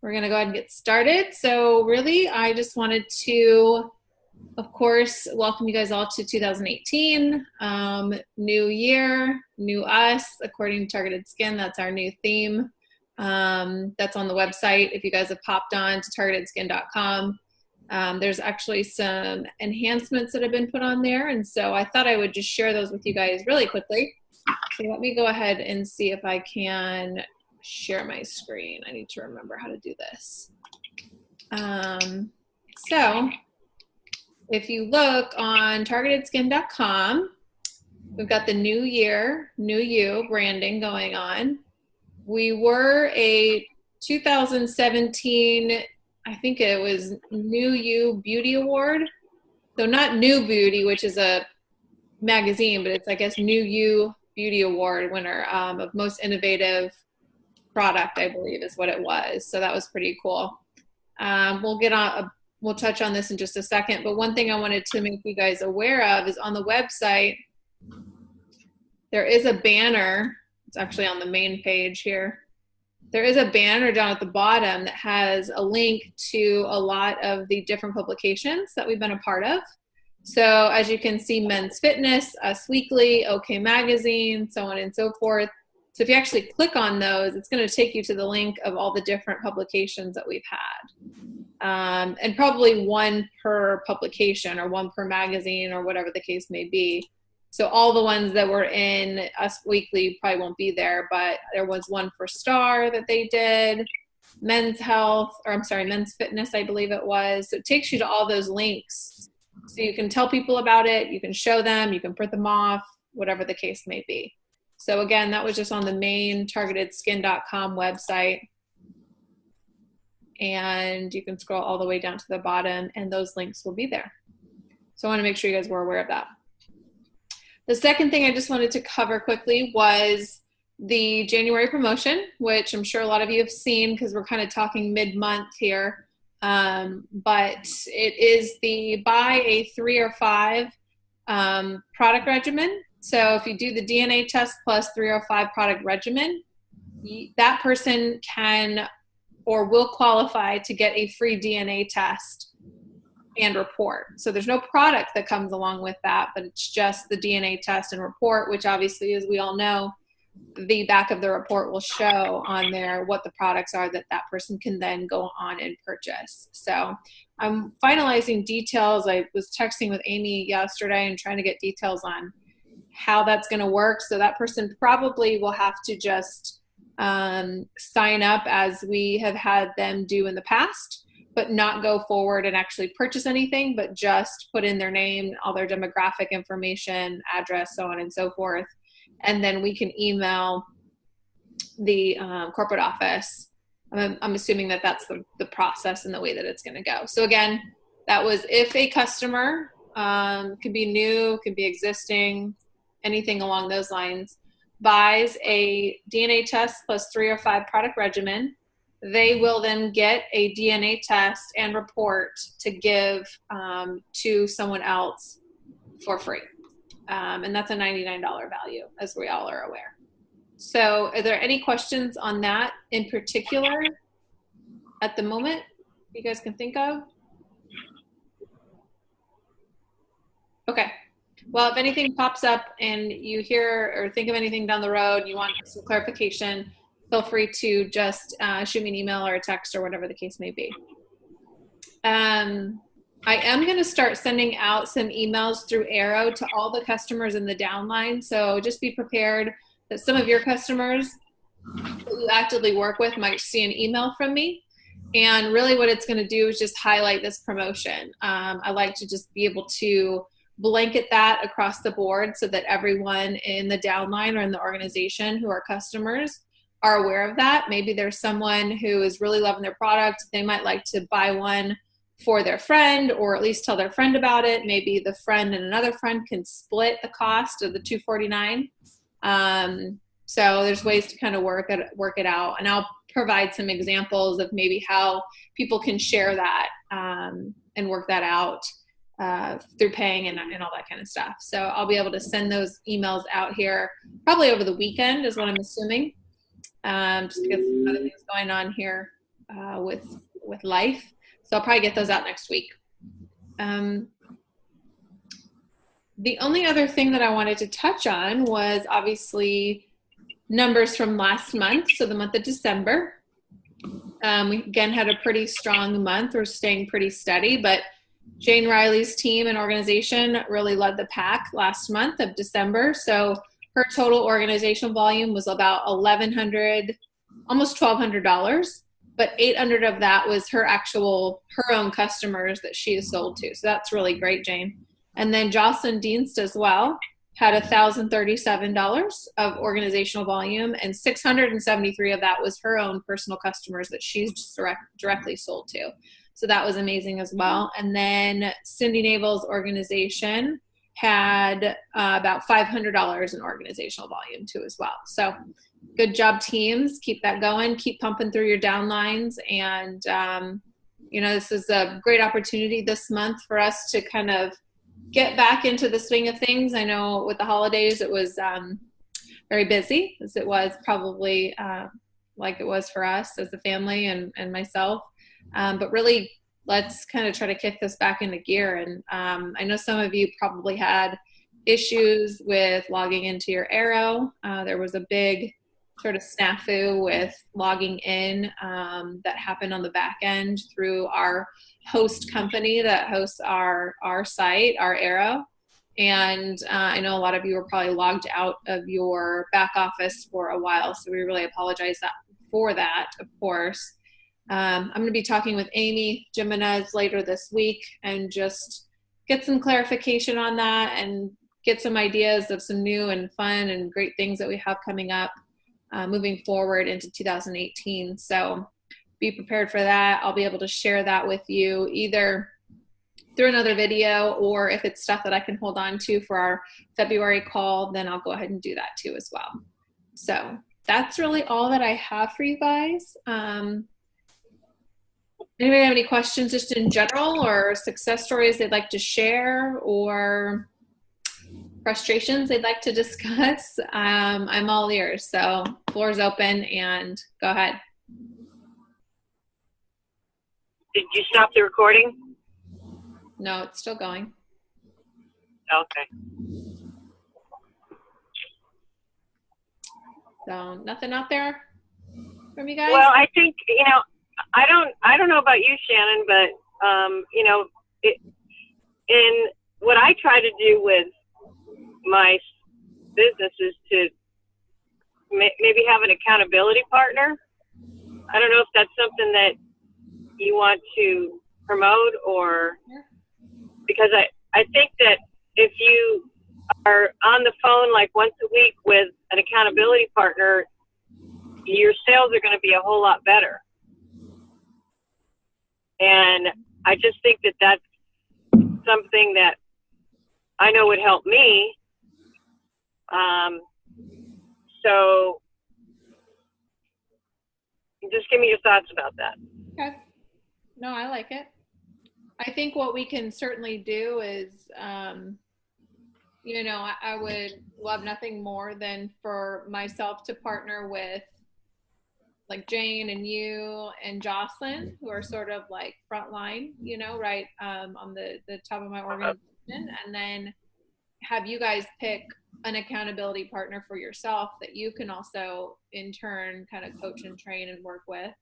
we're going to go ahead and get started. So really, I just wanted to, of course, welcome you guys all to 2018. New year, new us, according to Targeted Skin. That's our new theme. That's on the website. If you guys have popped on to targetedskin.com, there's actually some enhancements that have been put on there. And so I thought I would just share those with you guys really quickly. So let me go ahead and see if I can share my screen. I need to remember how to do this. So if you look on targetedskin.com, we've got the new year, new you branding going on. We were a 2017, I think it was New You Beauty Award. So not New Beauty, which is a magazine, but it's, I guess, New You Beauty Award winner of most innovative product, I believe is what it was. So that was pretty cool. We'll touch on this in just a second, but one thing I wanted to make you guys aware of is on the website, there is a banner. It's actually on the main page here. There is a banner down at the bottom that has a link to a lot of the different publications that we've been a part of. So as you can see, Men's Fitness, Us Weekly, OK Magazine, so on and so forth. So if you actually click on those, it's going to take you to the link of all the different publications that we've had. And probably one per publication or one per magazine or whatever the case may be. So all the ones that were in Us Weekly probably won't be there, but there was one for Star that they did, Men's Fitness, I believe it was. So it takes you to all those links. So you can tell people about it, you can show them, you can print them off, whatever the case may be. So again, that was just on the main targetedskin.com website. And you can scroll all the way down to the bottom and those links will be there. So I want to make sure you guys were aware of that. The second thing I just wanted to cover quickly was the January promotion, which I'm sure a lot of you have seen because we're kind of talking mid-month here. But it is the buy a 3 or 5 product regimen. So if you do the DNA test plus 3 or 5 product regimen, that person can or will qualify to get a free DNA test and report. So there's no product that comes along with that, but it's just the DNA test and report, which obviously, as we all know, the back of the report will show on there what the products are that that person can then go on and purchase. So I'm finalizing details. I was texting with Amy yesterday and trying to get details on how that's going to work. So that person probably will have to just sign up as we have had them do in the past, but not go forward and actually purchase anything, but just put in their name, all their demographic information, address, so on and so forth. And then we can email the corporate office. I'm assuming that that's the process and the way that it's going to go. So again, that was if a customer, could be new, could be existing, anything along those lines, buys a DNA test plus 3 or 5 product regimen, they will then get a DNA test and report to give to someone else for free. And that's a $99 value, as we all are aware. So are there any questions on that in particular at the moment you guys can think of? Okay. Well, if anything pops up and you hear or think of anything down the road, you want some clarification, feel free to just shoot me an email or a text or whatever the case may be. I am going to start sending out some emails through Arrow to all the customers in the downline. So just be prepared that some of your customers that you actively work with might see an email from me. And really what it's going to do is just highlight this promotion. I like to just be able to blanket that across the board so that everyone in the downline or in the organization who are customers are aware of that. Maybe there's someone who is really loving their product. They might like to buy one for their friend or at least tell their friend about it. Maybe the friend and another friend can split the cost of the $249. So there's ways to kind of work it out. And I'll provide some examples of maybe how people can share that and work that out through paying and all that kind of stuff. So I'll be able to send those emails out here probably over the weekend is what I'm assuming, just because other things going on here with life. So I'll probably get those out next week. The only other thing that I wanted to touch on was obviously numbers from last month, so the month of December. We again had a pretty strong month. We're staying pretty steady, but Jane Riley's team and organization really led the pack last month of December. So her total organizational volume was about $1,100, almost $1,200, but 800 of that was her own customers that she has sold to. So that's really great, Jane. And then Jocelyn Dienst as well had $1,037 of organizational volume, and 673 of that was her own personal customers that she's directly sold to. So that was amazing as well. And then Cindy Navel's organization had about $500 in organizational volume too as well. So good job, teams. Keep that going. Keep pumping through your downlines. And, this is a great opportunity this month for us to kind of get back into the swing of things. I know with the holidays, it was very busy, as it was probably like it was for us as a family and myself. But really, let's kind of try to kick this back into gear. And I know some of you probably had issues with logging into your Arrow. There was a big sort of snafu with logging in that happened on the back end through our host company that hosts our site, our Arrow. And I know a lot of you were probably logged out of your back office for a while, so we really apologize for that, of course. I'm going to be talking with Amy Jimenez later this week and just get some clarification on that and get some ideas of some new and fun and great things that we have coming up moving forward into 2018. So be prepared for that. I'll be able to share that with you either through another video, or if it's stuff that I can hold on to for our February call, then I'll go ahead and do that too as well. So that's really all that I have for you guys. Anybody have any questions just in general, or success stories they'd like to share, or frustrations they'd like to discuss? I'm all ears, so floor's open and go ahead. Did you stop the recording? No, it's still going. Okay. So nothing out there from you guys? Well, I think, I don't know about you, Shannon, but, in what I try to do with my business is to maybe have an accountability partner. I don't know if that's something that you want to promote, or because I think that if you are on the phone like once a week with an accountability partner, your sales are going to be a whole lot better. And I just think that that's something that I know would help me. So just give me your thoughts about that. Okay. No, I like it. I think what we can certainly do is, I would love nothing more than for myself to partner with like Jane and you and Jocelyn, who are sort of like frontline, right on the top of my organization, and then have you guys pick an accountability partner for yourself that you can also in turn kind of coach and train and work with,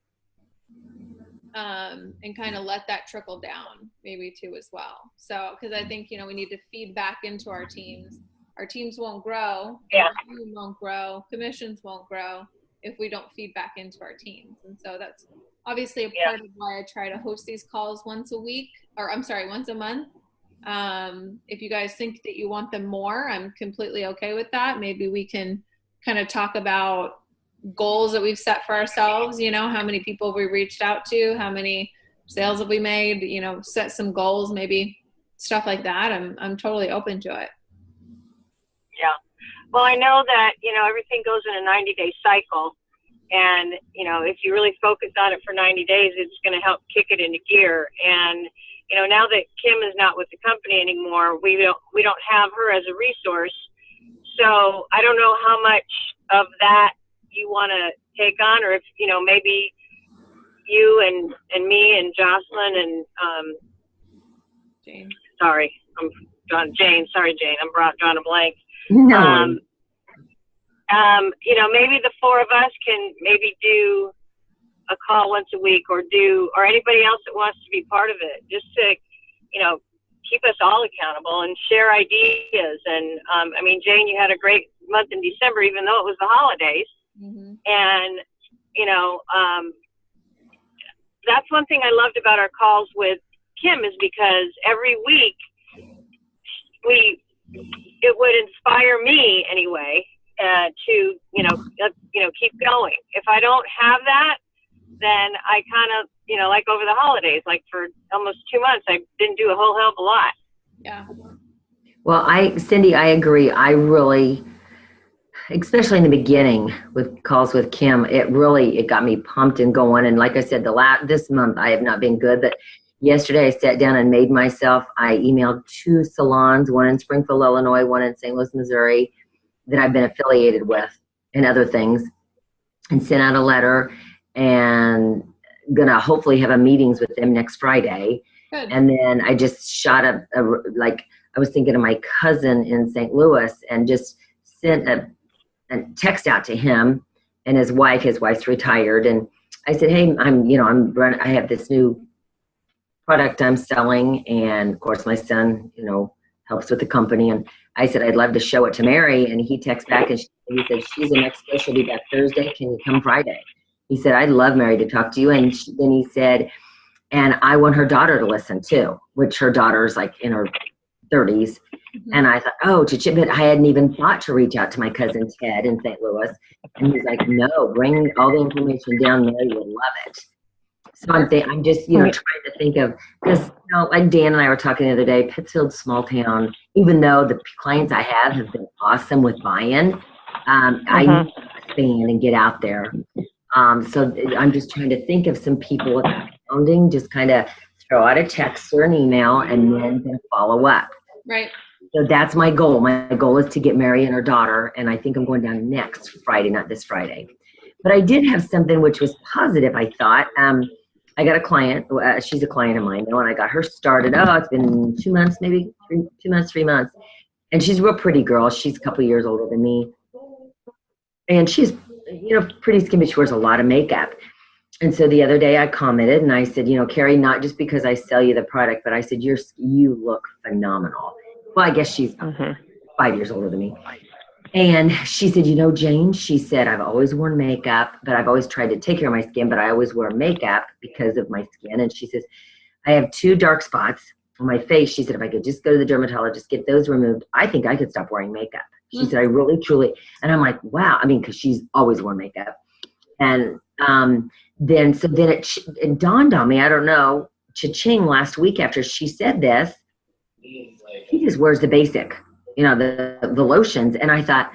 and kind of let that trickle down maybe too as well. So, because I think, we need to feed back into our teams. Our teams won't grow. Yeah. Our team won't grow. Commissions won't grow if we don't feed back into our teams. And so that's obviously a part of why I try to host these calls once a month. If you guys think that you want them more, I'm completely okay with that. Maybe we can kind of talk about goals that we've set for ourselves, how many people we reached out to, how many sales have we made, set some goals, maybe stuff like that. I'm totally open to it. Yeah. Well, I know that, everything goes in a 90-day cycle. And, if you really focus on it for 90 days, it's going to help kick it into gear. And, now that Kim is not with the company anymore, we don't have her as a resource. So I don't know how much of that you want to take on, or if, maybe you you and me and Jocelyn and Jane. Sorry, I'm Jane. Sorry, Jane. I'm drawing a blank. No. You know, maybe the four of us can maybe do a call once a week, or anybody else that wants to be part of it, just to, you know, keep us all accountable and share ideas. And I mean, Jane, you had a great month in December, even though it was the holidays. Mm-hmm. And you know, that's one thing I loved about our calls with Kim, is because every week it would inspire me anyway to keep going. If I don't have that, then I kind of, you know, like over the holidays, like for almost 2 months, I didn't do a whole hell of a lot. Yeah. Well, Cindy, I agree. I really, especially in the beginning with calls with Kim, it got me pumped and going. And like I said, this month I have not been good, but yesterday I sat down and I emailed 2 salons, one in Springfield, Illinois, one in St. Louis, Missouri, that I've been affiliated with and other things, and sent out a letter, and gonna hopefully have a meetings with them next Friday. Good. And then I just shot up, I was thinking of my cousin in St. Louis, and just sent a text out to him and his wife. His wife's retired, and I said, hey, I have this new product I'm selling, and of course my son, you know, helps with the company, and I said I'd love to show it to Mary, and he texted back and he said she's in Mexico, she'll be back Thursday, can you come Friday? He said, I'd love Mary to talk to you. And then he said, and I want her daughter to listen too, which her daughter's like in her 30s. Mm-hmm. And I thought, but I hadn't even thought to reach out to my cousin Ted in St. Louis. And he's like, no, bring all the information down. Mary would love it. So I'm just, you know, trying to think of, because, you know, like Dan and I were talking the other day, Pittsfield's small town, even though the clients I have been awesome with buy-in, I need to expand and get out there. So I'm just trying to think of some people with founding, just kind of throw out a text or an email, and then follow up. Right. So that's my goal. My goal is to get Mary and her daughter, and I think I'm going down next Friday, not this Friday. But I did have something which was positive, I thought. I got a client. She's a client of mine now, and I got her started. It's been 2 months, maybe 2 months, 3 months. And she's a real pretty girl. She's a couple years older than me. And she's, you know, pretty skin, but she wears a lot of makeup. And so the other day I commented and I said, you know, Carrie, not just because I sell you the product, but I said, you look phenomenal. Well, I guess she's 5 years older than me. And she said, you know, Jane, she said, I've always worn makeup, but I've always tried to take care of my skin, but I always wear makeup because of my skin. And she says, I have 2 dark spots on my face. She said, if I could just go to the dermatologist, get those removed, I think I could stop wearing makeup. She said, I really, truly, and I'm like, wow. I mean, because she's always worn makeup. And then it dawned on me, I don't know, cha-ching, last week after she said this, he just wears the basic, you know, the lotions. And I thought,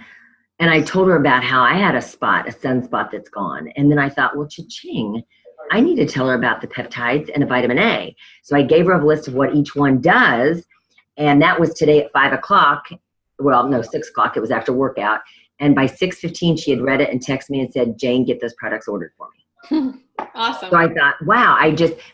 and I told her about how I had a sunspot that's gone. And then I thought, well, cha-ching, I need to tell her about the peptides and the vitamin A. So I gave her a list of what each one does. And that was today at 5 o'clock. Well, no, 6 o'clock. It was after workout. And by 6:15, she had read it and texted me and said, Jane, get those products ordered for me. Awesome. So I thought, wow,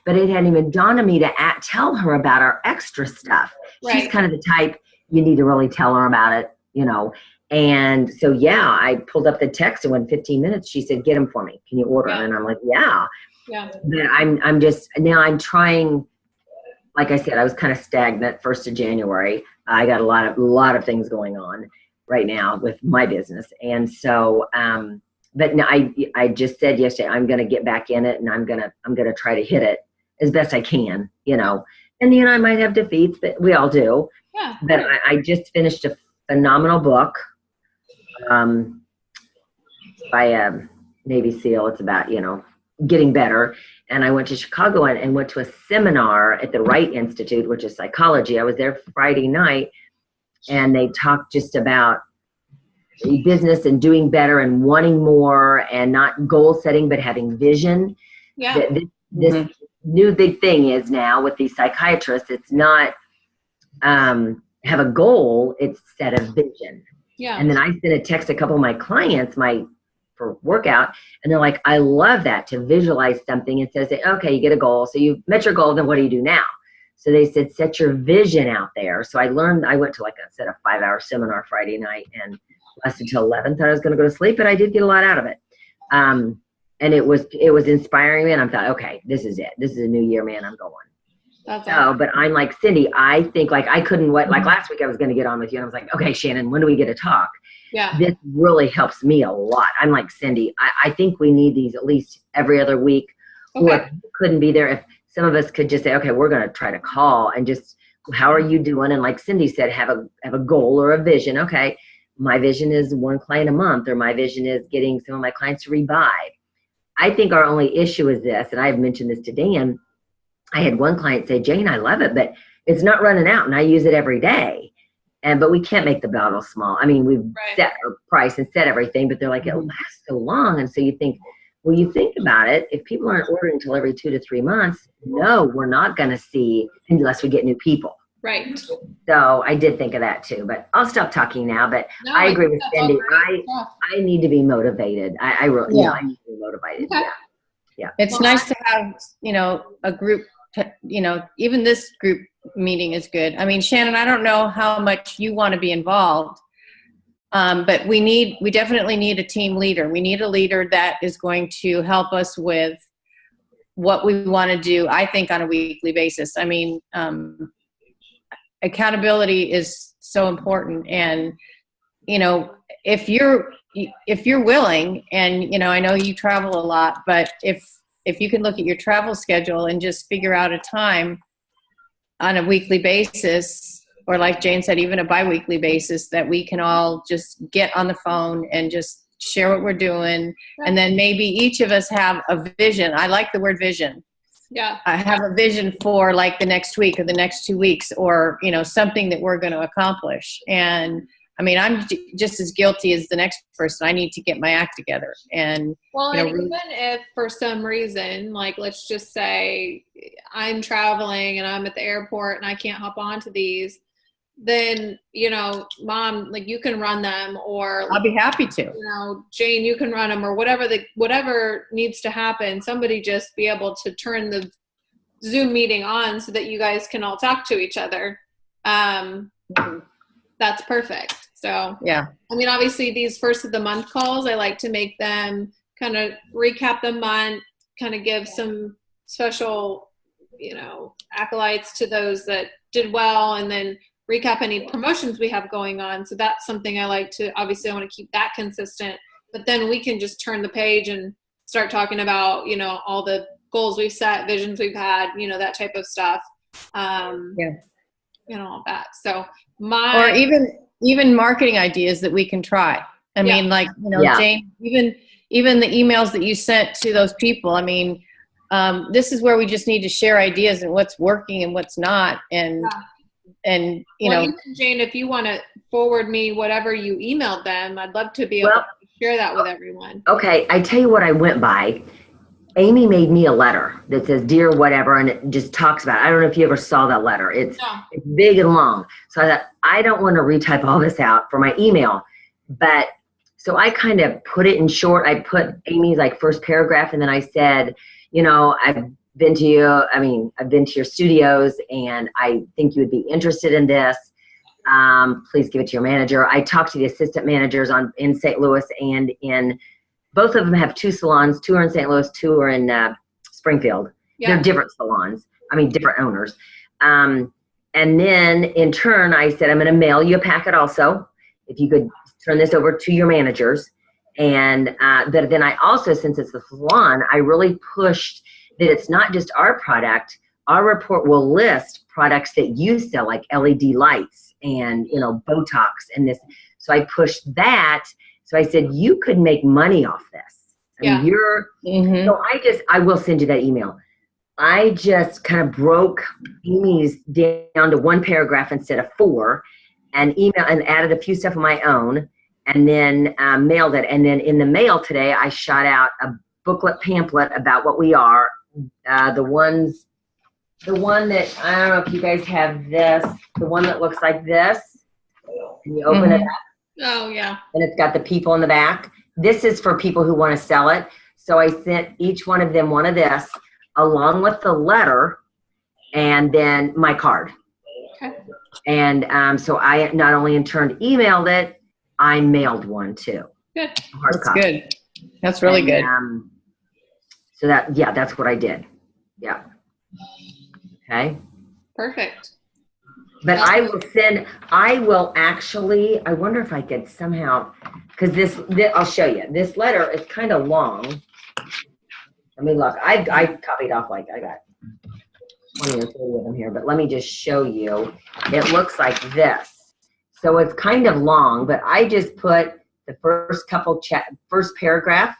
but it hadn't even dawned on me to tell her about our extra stuff. Right. She's kind of the type you need to really tell her about it, you know. And so, yeah, I pulled up the text, and within 15 minutes, she said, get them for me. Can you order them? And I'm like, yeah. Yeah. But I'm trying, like I said, I was kind of stagnant 1st of January. I got a lot of things going on right now with my business. And so, but no, I just said yesterday, I'm going to get back in it, and I'm going to try to hit it as best I can, you know. And, you know, I might have defeats, but we all do. Yeah. But I just finished a phenomenal book by a Navy SEAL. It's about, you know, getting better. And I went to Chicago and went to a seminar at the Wright Institute, which is psychology. I was there Friday night, and they talked just about business and doing better and wanting more, and not goal setting, but having vision. Yeah. This new big thing is now with these psychiatrists, it's not have a goal, it's set a vision. Yeah. And then I sent a text to a couple of my clients, my for workout. And they're like, I love that, to visualize something instead of saying, okay, you get a goal. So you met your goal, then what do you do now? So they said, set your vision out there. So I went to, like I said, a 5-hour seminar Friday night and lasted till 11, thought I was going to go to sleep, but I did get a lot out of it. And it was inspiring me. And I thought, okay, this is it. This is a new year, man. I'm going. That's awesome. But I'm like Cindy, I think like I couldn't wait. Like last week I was going to get on with you and I was like, okay, Shannon, when do we get to talk? Yeah. This really helps me a lot. I'm like, Cindy, I think we need these at least every other week. Okay. Or if you couldn't be there, if some of us could just say, okay, we're going to try to call and just, how are you doing? And like Cindy said, have a goal or a vision. Okay, my vision is 1 client a month, or my vision is getting some of my clients to rebuy. I think our only issue is this, and I've mentioned this to Dan. I had one client say, Jane, I love it, but it's not running out, and I use it every day. But we can't make the bottle small. I mean, we've set our price and set everything, but they're like, it lasts so long. And so you think, well, you think about it, if people aren't ordering until every 2 to 3 months, no, we're not going to see unless we get new people. Right. So I did think of that too, but I'll stop talking now. But No, I agree with Cindy. I need to be motivated. I really, I need to be motivated. Okay. Yeah. It's nice to have, a group, even this group meeting is good. I mean, Shannon, I don't know how much you want to be involved, but we definitely need a team leader. We need a leader that is going to help us with what we want to do, I think, on a weekly basis. I mean, accountability is so important. And, if you're willing, and, I know you travel a lot, but if you can look at your travel schedule and just figure out a time on a weekly basis, or like Jane said, even a bi-weekly basis, that we can all just get on the phone and just share what we're doing. And then maybe each of us have a vision. I like the word vision. Yeah. I have a vision for like the next week or the next 2 weeks, or, something that we're going to accomplish. And I mean, I'm just as guilty as the next person. I need to get my act together. And and even if for some reason, like, let's just say I'm traveling and I'm at the airport and I can't hop onto these, then, Mom, like, you can run them, or I'll be happy to. Jane, you can run them, or whatever needs to happen. Somebody just be able to turn the Zoom meeting on so that you guys can all talk to each other. That's perfect. So, yeah. I mean, obviously these first of the month calls, I like to make them kind of recap the month, kind of give some special, acolytes to those that did well, and then recap any promotions we have going on. So that's something I like to, obviously I want to keep that consistent, but then we can just turn the page and start talking about, all the goals we've set, visions we've had, that type of stuff. All that. So or even marketing ideas that we can try. I mean, like, Jane, even the emails that you sent to those people, I mean, this is where we just need to share ideas and what's working and what's not. And even, Jane, if you want to forward me whatever you emailed them, I'd love to be able to share that with everyone. Okay. I tell you what I went by. Amy made me a letter that says, dear whatever, and it just talks about it. I don't know if you ever saw that letter. It's big and long. So I thought, I don't want to retype all this out for my email. But so I kind of put it in short. I put Amy's like first paragraph, and then I said, I've been to your studios, and I think you would be interested in this. Please give it to your manager. I talked to the assistant managers in St. Louis, and both of them have 2 salons. 2 are in St. Louis, 2 are in Springfield. They're different salons. Different owners. And then in turn, I said, I'm going to mail you a packet also. If you could turn this over to your managers. And then I also, since it's the salon, I really pushed that it's not just our product. Our report will list products that you sell, like LED lights and, Botox and this. So I pushed that. So I said, you could make money off this. So I will send you that email. I just kind of broke Amy's down to 1 paragraph instead of 4, and added a few stuff of my own, and then mailed it. And then in the mail today, I shot out a booklet pamphlet about what we are. The one that, I don't know if you guys have this, the one that looks like this. Can you open it up? Oh, yeah. And it's got the people in the back. this is for people who want to sell it. So I sent each one of them one of this along with the letter and then my card. Okay. And so I not only in turn emailed it, I mailed one too. Good. That's good. That's really good. So that's what I did. Yeah. Okay. Perfect. But I will actually, I wonder if I could somehow, because this, I'll show you. This letter is kind of long. Let me look. I copied off like I got 20 or 30 of them here, but let me just show you. It looks like this. So it's kind of long, but I just put the first first paragraph,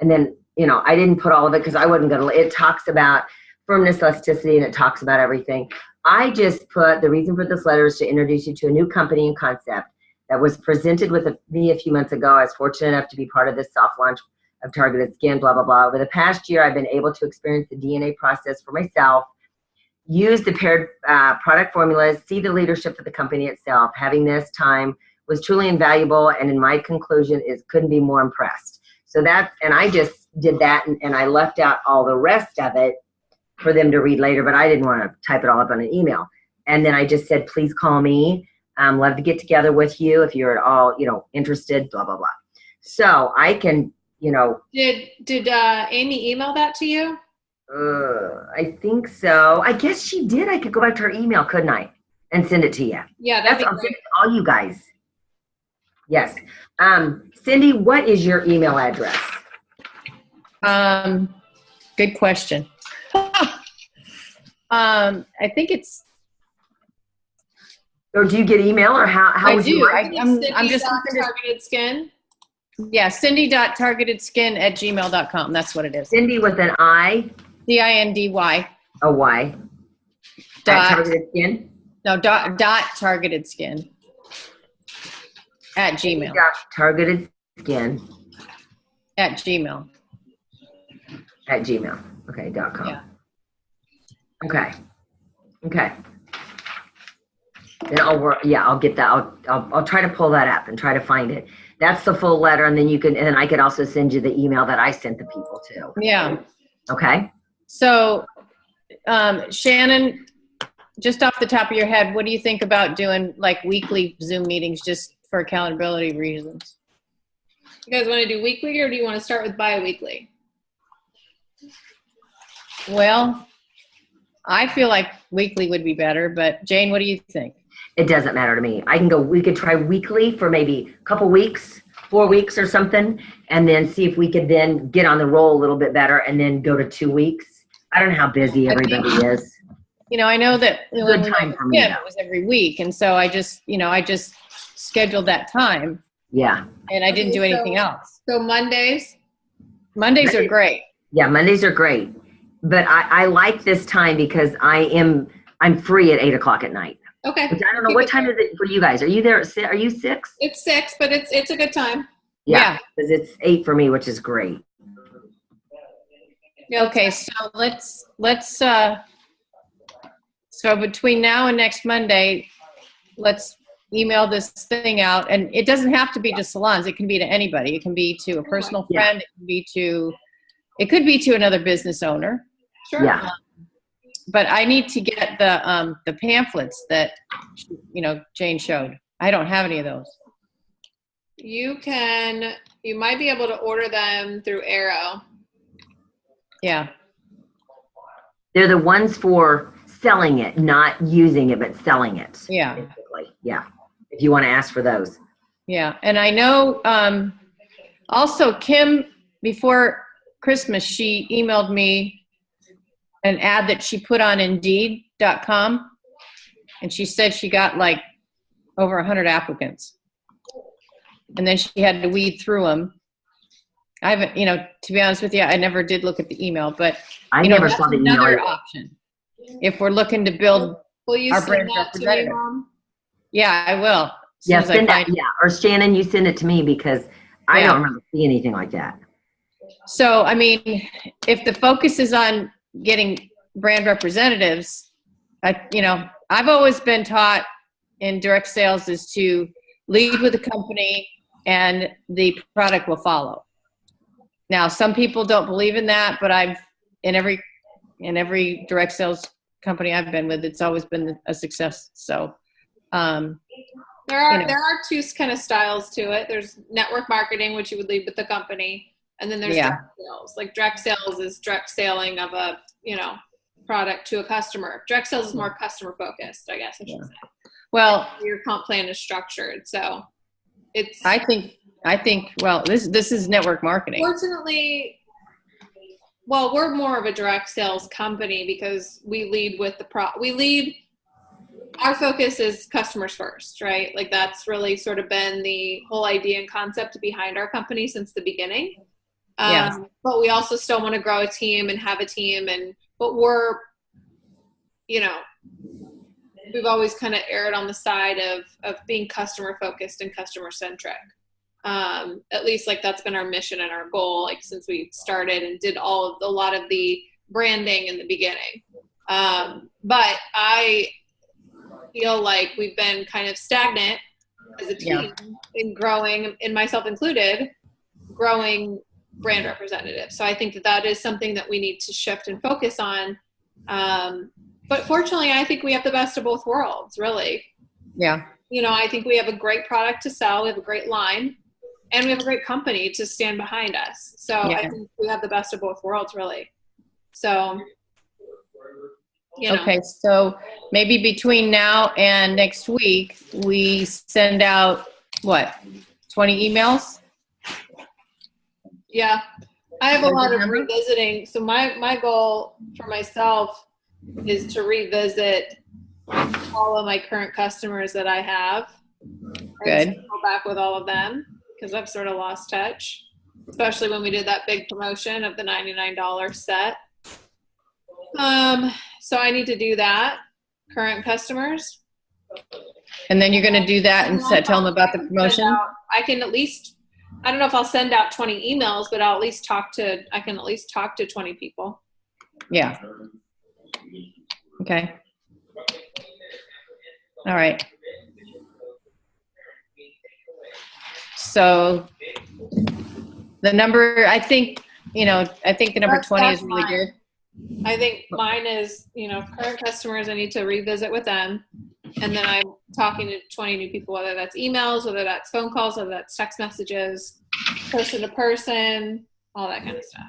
and then, I didn't put all of it because I wasn't going to, it talks about firmness, elasticity, and it talks about everything. I just put the reason for this letter is to introduce you to a new company and concept that was presented with me a few months ago. I was fortunate enough to be part of this soft launch of Targeted Skin, blah, blah, blah. Over the past year, I've been able to experience the DNA process for myself, use the paired product formulas, see the leadership of the company itself. Having this time was truly invaluable, and in my conclusion is couldn't be more impressed. So and I just did that, and I left out all the rest of it for them to read later, but I didn't want to type it all up on an email. And then I just said, please call me. Love to get together with you if you're at all, interested, blah, blah, blah. So I can, Did Amy email that to you? I think so. I guess she did. I could go back to her email, couldn't I? And send it to you. Yeah, I'll send it to all you guys. Yes. Cindy, what is your email address? Good question. I think it's. Or do you get email, or how I would do. you? I'm just Targeted Skin. Yeah, cindy.targetedskin@gmail.com. That's what it is. Cindy with an I. CINDY. A Y. Dot Targeted Skin. No, dot targeted skin at Gmail. Targeted Skin at Gmail. At Gmail. Okay. .com. Yeah. Okay. Then I'll get that. I'll try to pull that up and try to find it. That's the full letter, and then I could also send you the email that I sent the people to. Yeah. Okay. So, Shannon, just off the top of your head, what do you think about doing like weekly Zoom meetings just for accountability reasons? You guys want to do weekly, or do you want to start with bi-weekly? Well, I feel like weekly would be better, but Jane, what do you think? It doesn't matter to me. We could try weekly for maybe a couple weeks, 4 weeks or something, and then see if we could then get on the roll a little bit better and then go to 2 weeks. I don't know how busy everybody is. I know that good time for me. It was every week, and so I just scheduled that time. Yeah. And I didn't do anything else. So Mondays are great. Yeah, Mondays are great. But I like this time because I'm free at 8 o'clock at night. Okay. Which I don't know, what time is it for you guys? Are you there at are you 6? It's 6, but it's a good time. Yeah. Because it's 8 for me, which is great. Yeah, okay, so let's so between now and next Monday, let's email this thing out, and it doesn't have to be to salons. It can be to anybody. It can be to a personal friend. It could be to another business owner. Sure. Yeah. But I need to get the pamphlets that Jane showed. I don't have any of those. You might be able to order them through Arrow. Yeah. They're the ones for selling it, not using it, but selling it. Yeah. Basically. Yeah. If you want to ask for those. Yeah. And I know also Kim, before Christmas, she emailed me an ad that she put on Indeed.com, and she said she got like over 100 applicants, and then she had to weed through them. I haven't, to be honest with you, I never did look at the email, but I never saw the email. Another option if we're looking to build Will you our send brand that to me, representative. Mom? Yeah, I will. Yeah, send that. Yeah, or Shannon, you send it to me because I don't remember seeing anything like that. So, I mean, if the focus is on getting brand representatives, I've always been taught in direct sales is to lead with a company, and the product will follow. Now, some people don't believe in that, but in every direct sales company I've been with, it's always been a success. So, there are two kind of styles to it. There's network marketing, which you would lead with the company, and then there's direct sales. Like direct sales is direct selling of a product to a customer. Direct sales is more customer focused, I guess I should say. Well, your comp plan is structured, so it's. I think. Well, this is network marketing. Fortunately, well, we're more of a direct sales company because we lead with our focus is customers first, right? Like that's really sort of been the whole idea and concept behind our company since the beginning. But we also still want to grow a team and have a team, but we're, we've always kind of erred on the side of being customer focused and customer centric. At least like that's been our mission and our goal, like since we started and did a lot of the branding in the beginning. But I feel like we've been kind of stagnant as a team in growing, and myself included, growing brand representatives. So I think that is something that we need to shift and focus on. But fortunately, I think we have the best of both worlds, really. Yeah. I think we have a great product to sell. We have a great line, and we have a great company to stand behind us. So I think we have the best of both worlds, really. So, Okay, so maybe between now and next week, we send out, 20 emails? Yeah. I have a lot of revisiting. So my goal for myself is to revisit all of my current customers that I have. Good. And go back with all of them because I've sort of lost touch, especially when we did that big promotion of the $99 set. So I need to do that. Current customers. And then you're going to do that and tell them about the promotion? I can at least, I don't know if I'll send out 20 emails, but I can at least talk to 20 people. Yeah. Okay. All right. So the number, I think the number 20 is really good. I think mine is, current customers, I need to revisit with them. And then I'm talking to 20 new people, whether that's emails, whether that's phone calls, whether that's text messages, person to person, all that kind of stuff.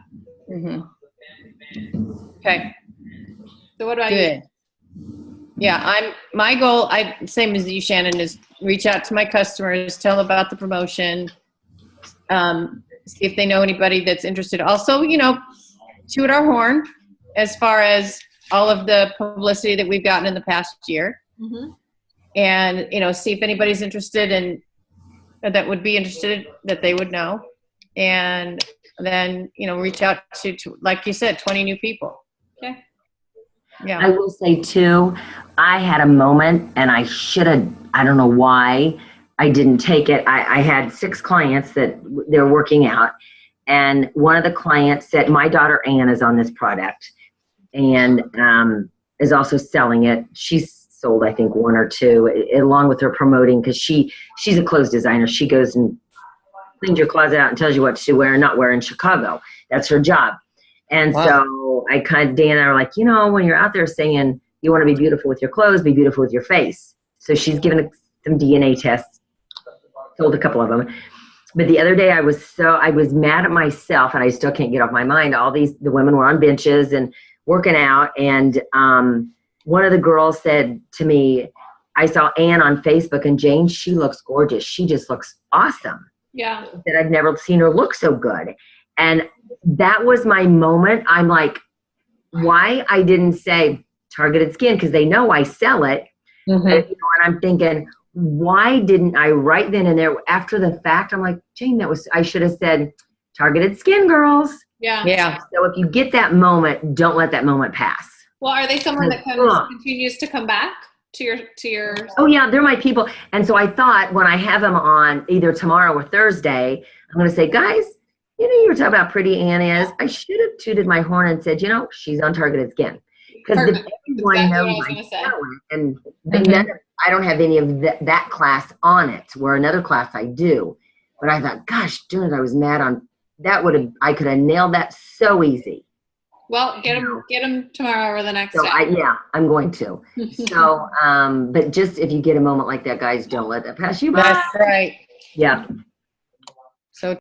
Mm-hmm. Okay. So what do I do? Yeah, my goal, same as you, Shannon, is reach out to my customers, tell them about the promotion, see if they know anybody that's interested. Also, toot our horn as far as all of the publicity that we've gotten in the past year. Mm-hmm. And, see if anybody's interested that would be interested, that they would know. And then, reach out to, like you said, 20 new people. Okay. Yeah. I will say too, I had a moment and I should have, I don't know why I didn't take it. I had 6 clients that they're working out. And one of the clients said, my daughter Ann is on this product and is also selling it. She's sold, I think, 1 or 2 along with her promoting, because she's a clothes designer. She goes and cleans your closet out and tells you what to wear and not wear in Chicago. That's her job. And so I Dan and I were like, when you're out there saying you want to be beautiful with your clothes, be beautiful with your face. So she's given some DNA tests, sold a couple of them. But the other day I was mad at myself, and I still can't get off my mind. The women were on benches and working out. And one of the girls said to me, I saw Ann on Facebook, and Jane, she looks gorgeous. She just looks awesome. Yeah. That I've never seen her look so good. And that was my moment. I'm like, why I didn't say Targeted Skin, because they know I sell it. Mm-hmm. And I'm thinking, why didn't I right then and there after the fact? I'm like, Jane, I should have said Targeted Skin girls. Yeah. Yeah. So if you get that moment, don't let that moment pass. Well, are they someone that continues to come back to your? Oh yeah, they're my people. And so I thought when I have them on either tomorrow or Thursday, I'm going to say, guys, you were talking about pretty Ann is. I should have tooted my horn and said, she's on Targeted Skin. Because everyone knows I sell it. And I don't have any of that class on it, where another class I do. But I thought, gosh, darn it, I was mad on that. I could have nailed that so easy. Well, get them tomorrow or the next So day. I'm going to. So, but just if you get a moment like that, guys, don't let that pass you by. That's right. Yeah. So